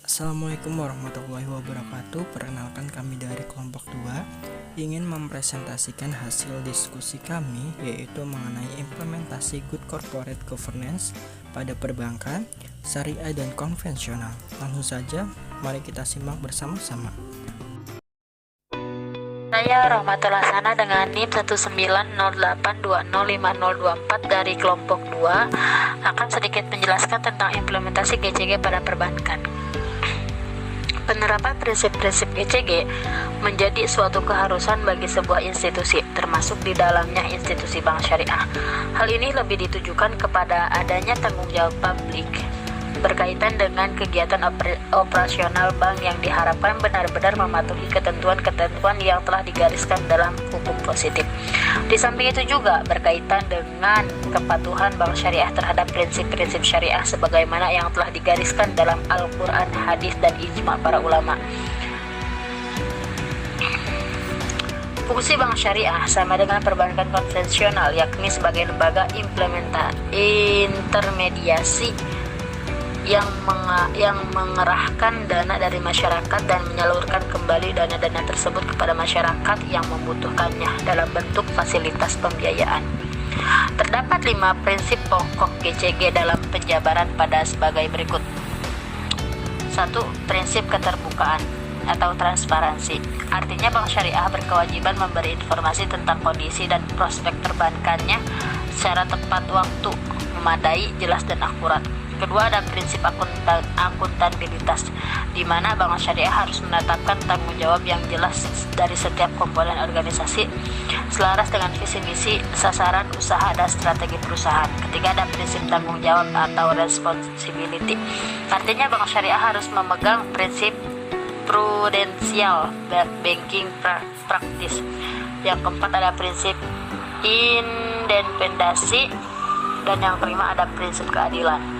Assalamualaikum warahmatullahi wabarakatuh. Perkenalkan, kami dari kelompok 2 ingin mempresentasikan hasil diskusi kami, yaitu mengenai implementasi Good Corporate Governance pada perbankan, syariah dan konvensional. Langsung saja, mari kita simak bersama-sama. Saya Rahmatul Hasanah dengan NIM 19082050024 dari kelompok 2 akan sedikit menjelaskan tentang implementasi GCG pada perbankan. Penerapan prinsip-prinsip GCG menjadi suatu keharusan bagi sebuah institusi, termasuk di dalamnya institusi bank syariah. Hal ini lebih ditujukan kepada adanya tanggung jawab publik berkaitan dengan kegiatan operasional bank yang diharapkan benar-benar mematuhi ketentuan-ketentuan yang telah digariskan dalam hukum positif. Di samping itu juga berkaitan dengan kepatuhan bank syariah terhadap prinsip-prinsip syariah sebagaimana yang telah digariskan dalam Al-Quran, hadis, dan ijma para ulama. Fungsi bank syariah sama dengan perbankan konvensional, yakni sebagai lembaga intermediasi yang mengerahkan dana dari masyarakat dan menyalurkan kembali dana-dana tersebut kepada masyarakat yang membutuhkannya dalam bentuk fasilitas pembiayaan. Terdapat 5 prinsip pokok GCG dalam penjabaran pada sebagai berikut. 1. Prinsip keterbukaan atau transparansi. Artinya bank syariah berkewajiban memberi informasi tentang kondisi dan prospek perbankannya secara tepat waktu, memadai, jelas, dan akurat. Kedua, ada prinsip akuntabilitas, di mana bank syariah harus menetapkan tanggung jawab yang jelas dari setiap komponen organisasi selaras dengan visi misi, sasaran usaha, dan strategi perusahaan. Ketiga, ada prinsip tanggung jawab atau responsibility. Artinya bank syariah harus memegang prinsip prudensial banking practice. Yang keempat, ada prinsip independensi, dan yang kelima ada prinsip keadilan,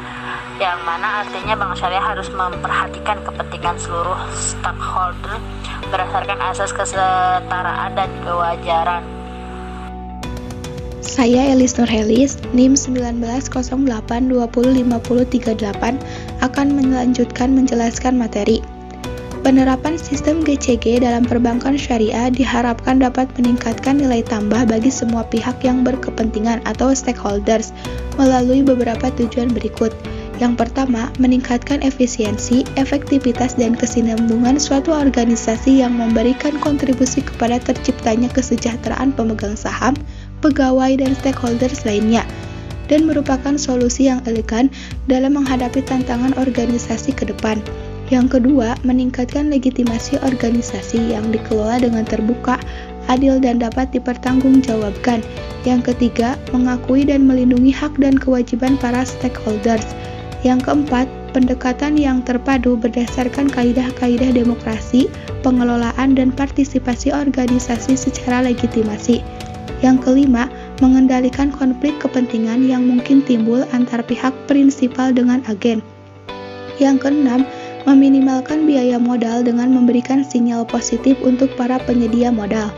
yang mana artinya bank syariah harus memperhatikan kepentingan seluruh stakeholder berdasarkan asas kesetaraan dan kewajaran. Saya Elis Nurhelis, NIM 1908205038 akan melanjutkan menjelaskan materi. Penerapan sistem GCG dalam perbankan syariah diharapkan dapat meningkatkan nilai tambah bagi semua pihak yang berkepentingan atau stakeholders melalui beberapa tujuan berikut. Yang pertama, meningkatkan efisiensi, efektivitas, dan kesinambungan suatu organisasi yang memberikan kontribusi kepada terciptanya kesejahteraan pemegang saham, pegawai, dan stakeholders lainnya, dan merupakan solusi yang elegan dalam menghadapi tantangan organisasi ke depan. Yang kedua, meningkatkan legitimasi organisasi yang dikelola dengan terbuka, adil, dan dapat dipertanggungjawabkan. Yang ketiga, mengakui dan melindungi hak dan kewajiban para stakeholders. Yang keempat, pendekatan yang terpadu berdasarkan kaidah-kaidah demokrasi, pengelolaan, dan partisipasi organisasi secara legitimasi. Yang kelima, mengendalikan konflik kepentingan yang mungkin timbul antar pihak prinsipal dengan agen. Yang keenam, meminimalkan biaya modal dengan memberikan sinyal positif untuk para penyedia modal.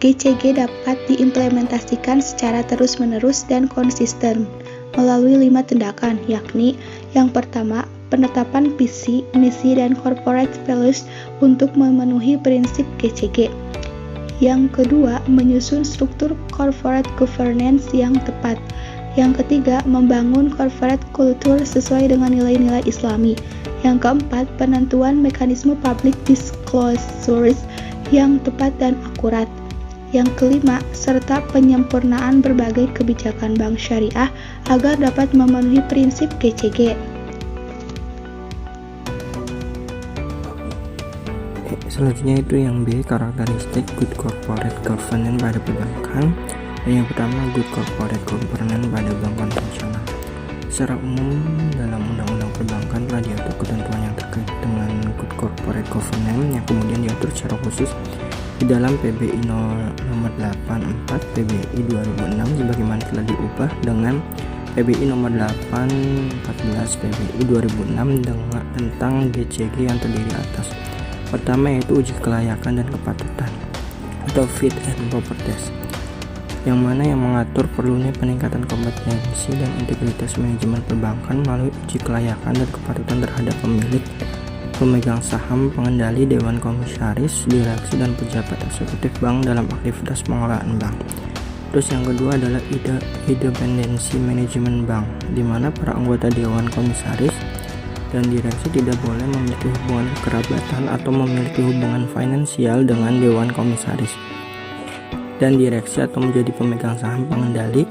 GCG dapat diimplementasikan secara terus-menerus dan konsisten melalui 5 tindakan, yakni yang pertama, penetapan visi, misi, dan corporate values untuk memenuhi prinsip GCG. Yang kedua, menyusun struktur corporate governance yang tepat. Yang ketiga, membangun corporate culture sesuai dengan nilai-nilai Islami. Yang keempat, penentuan mekanisme public disclosures yang tepat dan akurat. Yang kelima, serta penyempurnaan berbagai kebijakan bank syariah agar dapat memenuhi prinsip GCG. Selanjutnya itu yang B, karakteristik Good Corporate Governance pada perbankan. Dan yang pertama, Good Corporate Governance pada bank konvensional. Secara umum, dalam undang-undang perbankan telah diatur ketentuan yang terkait dengan Good Corporate Governance yang kemudian diatur secara khusus di dalam PBI nomor 84 PBI 2006 sebagaimana telah diubah dengan PBI nomor 814 PBI 2006 tentang GCG yang terdiri atas. Pertama yaitu uji kelayakan dan kepatutan atau fit and proper test. yang mana yang mengatur perlunya peningkatan kompetensi dan integritas manajemen perbankan melalui uji kelayakan dan kepatutan terhadap pemilik, pemegang saham, pengendali, dewan komisaris, direksi, dan pejabat eksekutif bank dalam aktivitas pengelolaan bank. Terus yang kedua adalah independensi manajemen bank, di mana para anggota dewan komisaris dan direksi tidak boleh memiliki hubungan kekerabatan atau memiliki hubungan finansial dengan dewan komisaris dan direksi atau menjadi pemegang saham pengendali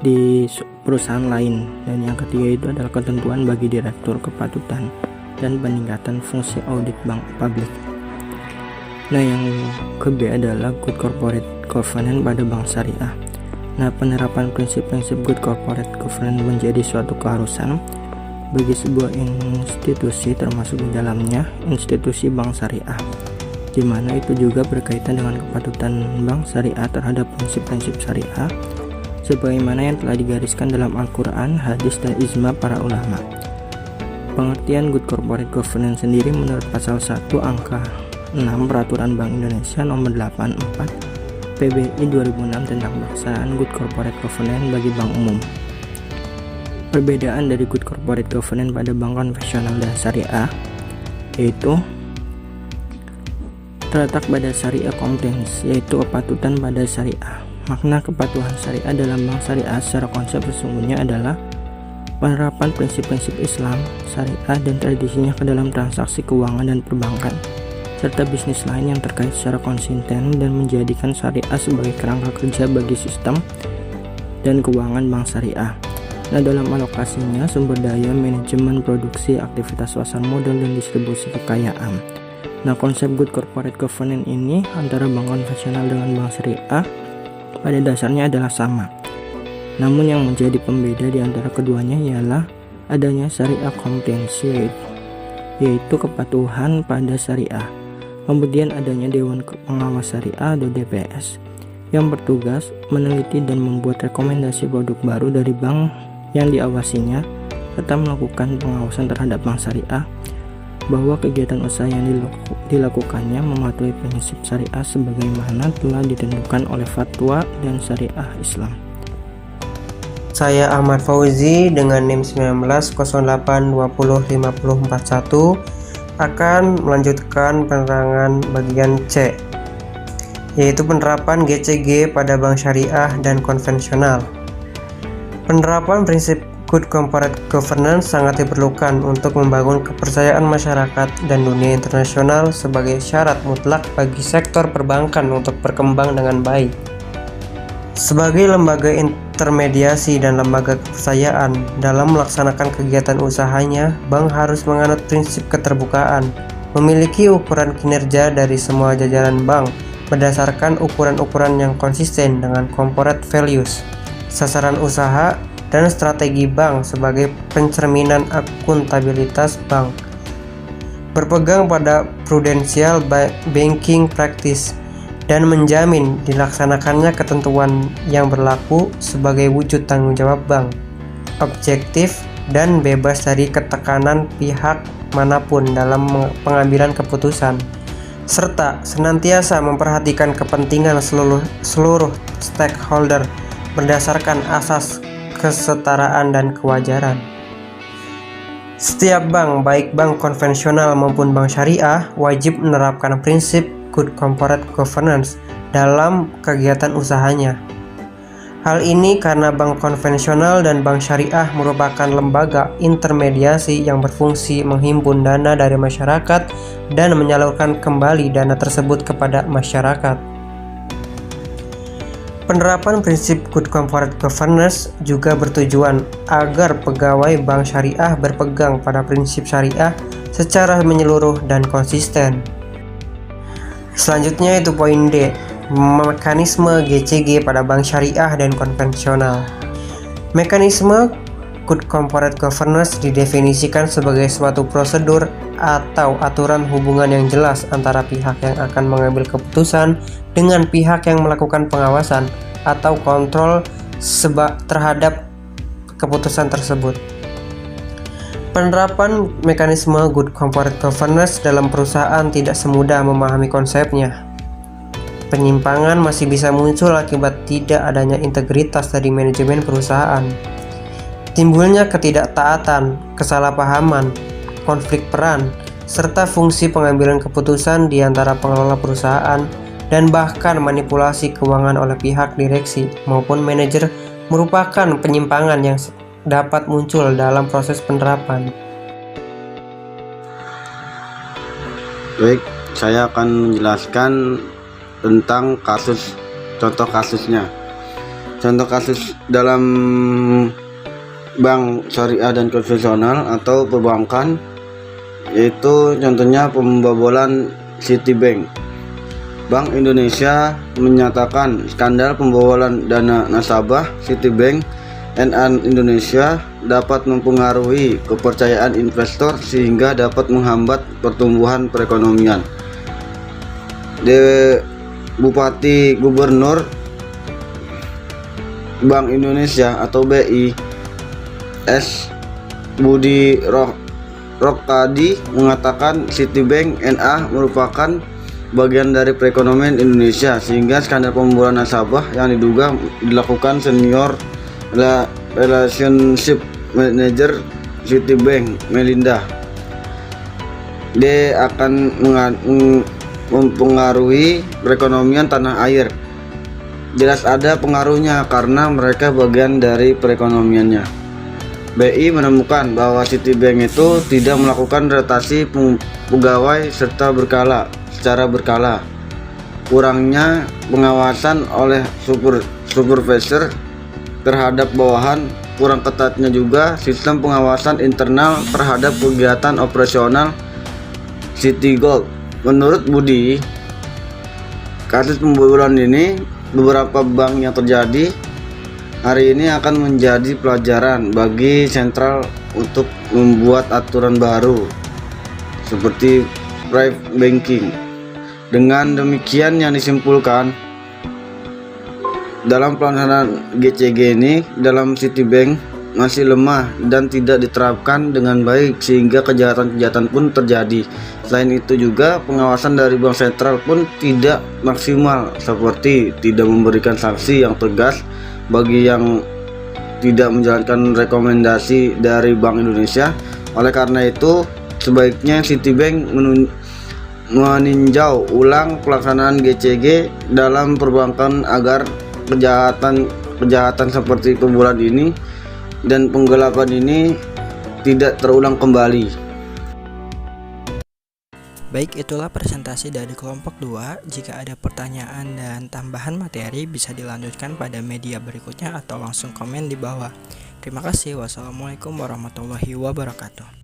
di perusahaan lain. Dan yang ketiga itu adalah ketentuan bagi direktur, kepatutan, dan peningkatan fungsi audit bank publik. Nah, yang ke B adalah good corporate governance pada bank syariah. Nah, penerapan prinsip-prinsip good corporate governance menjadi suatu keharusan bagi sebuah institusi, termasuk di dalamnya institusi bank syariah, di mana itu juga berkaitan dengan kepatutan bank syariah terhadap prinsip-prinsip syariah sebagaimana yang telah digariskan dalam Al-Quran, hadis, dan ijma para ulama. Pengertian good corporate governance sendiri menurut pasal 1 angka 6 Peraturan Bank Indonesia nomor 84 PBI 2006 tentang pelaksanaan good corporate governance bagi bank umum. Perbedaan dari good corporate governance pada bank konvensional dan syariah yaitu terletak pada syariah compliance, yaitu kepatutan pada syariah. Makna kepatuhan syariah dalam bank syariah secara konsep sesungguhnya adalah penerapan prinsip-prinsip Islam, syariah, dan tradisinya ke dalam transaksi keuangan dan perbankan, serta bisnis lain yang terkait secara konsisten dan menjadikan syariah sebagai kerangka kerja bagi sistem dan keuangan bank syariah. Nah, dalam alokasinya, sumber daya, manajemen, produksi, aktivitas pasar modal, dan distribusi kekayaan. Nah, konsep good corporate governance ini antara bank konvensional dengan bank syariah pada dasarnya adalah sama. Namun yang menjadi pembeda di antara keduanya ialah adanya syariah compliance, yaitu kepatuhan pada syariah. Kemudian adanya Dewan Pengawas Syariah atau DPS yang bertugas meneliti dan membuat rekomendasi produk baru dari bank yang diawasinya serta melakukan pengawasan terhadap bank syariah bahwa kegiatan usaha yang dilakukannya mematuhi prinsip syariah sebagaimana telah ditentukan oleh fatwa dan syariah Islam. Saya Ahmad Fauzi dengan NIM 1908205041 akan melanjutkan penerangan bagian C, yaitu penerapan GCG pada bank syariah dan konvensional. Penerapan prinsip good corporate governance sangat diperlukan untuk membangun kepercayaan masyarakat dan dunia internasional sebagai syarat mutlak bagi sektor perbankan untuk berkembang dengan baik. Sebagai lembaga intermediasi dan lembaga kepercayaan dalam melaksanakan kegiatan usahanya, bank harus menganut prinsip keterbukaan, memiliki ukuran kinerja dari semua jajaran bank berdasarkan ukuran-ukuran yang konsisten dengan corporate values, sasaran usaha, dan strategi bank sebagai pencerminan akuntabilitas bank. Berpegang pada prudential banking practice dan menjamin dilaksanakannya ketentuan yang berlaku sebagai wujud tanggung jawab bank, objektif dan bebas dari ketekanan pihak manapun dalam pengambilan keputusan, serta senantiasa memperhatikan kepentingan seluruh stakeholder berdasarkan asas kesetaraan dan kewajaran. Setiap bank, baik bank konvensional maupun bank syariah, wajib menerapkan prinsip good corporate governance dalam kegiatan usahanya. Hal ini karena bank konvensional dan bank syariah merupakan lembaga intermediasi yang berfungsi menghimpun dana dari masyarakat dan menyalurkan kembali dana tersebut kepada masyarakat. Penerapan prinsip good corporate governance juga bertujuan agar pegawai bank syariah berpegang pada prinsip syariah secara menyeluruh dan konsisten. Selanjutnya itu poin D, mekanisme GCG pada bank syariah dan konvensional. Mekanisme good corporate governance didefinisikan sebagai suatu prosedur atau aturan hubungan yang jelas antara pihak yang akan mengambil keputusan dengan pihak yang melakukan pengawasan atau kontrol terhadap keputusan tersebut. Penerapan mekanisme good corporate governance dalam perusahaan tidak semudah memahami konsepnya. Penyimpangan masih bisa muncul akibat tidak adanya integritas dari manajemen perusahaan. Timbulnya ketidaktaatan, kesalahpahaman, konflik peran, serta fungsi pengambilan keputusan di antara pengelola perusahaan dan bahkan manipulasi keuangan oleh pihak direksi maupun manajer merupakan penyimpangan yang dapat muncul dalam proses penerapan. Baik, saya akan menjelaskan tentang contoh kasusnya. Contoh kasus dalam bank syariah dan konvensional atau perbankan, yaitu contohnya pembobolan Citibank. Bank Indonesia menyatakan skandal pembobolan dana nasabah Citibank NA Indonesia dapat mempengaruhi kepercayaan investor sehingga dapat menghambat pertumbuhan perekonomian. Bupati Gubernur Bank Indonesia atau BI S. Budi Rokadi mengatakan Citibank NA merupakan bagian dari perekonomian Indonesia sehingga skandal pembobolan nasabah yang diduga dilakukan senior relationship manager Citibank Melinda D akan mempengaruhi perekonomian tanah air. Jelas ada pengaruhnya karena mereka bagian dari perekonomiannya. BI menemukan bahwa Citibank itu tidak melakukan rotasi pegawai secara berkala. Kurangnya pengawasan oleh supervisor terhadap bawahan, kurang ketatnya juga sistem pengawasan internal terhadap kegiatan operasional Citigold. Menurut Budi, kasus pembobolan ini beberapa bank yang terjadi hari ini akan menjadi pelajaran bagi sentral untuk membuat aturan baru seperti private banking. Dengan demikian yang disimpulkan dalam pelaksanaan GCG ini dalam Citibank masih lemah dan tidak diterapkan dengan baik sehingga kejahatan-kejahatan pun terjadi. Selain itu juga pengawasan dari bank sentral pun tidak maksimal seperti tidak memberikan sanksi yang tegas bagi yang tidak menjalankan rekomendasi dari Bank Indonesia. Oleh karena itu sebaiknya Citibank meninjau ulang pelaksanaan GCG dalam perbankan agar kejahatan seperti pembobolan ini dan penggelapan ini tidak terulang kembali. Baik, itulah presentasi dari kelompok 2. Jika ada pertanyaan dan tambahan materi bisa dilanjutkan pada media berikutnya atau langsung komen di bawah. Terima kasih. Wassalamualaikum warahmatullahi wabarakatuh.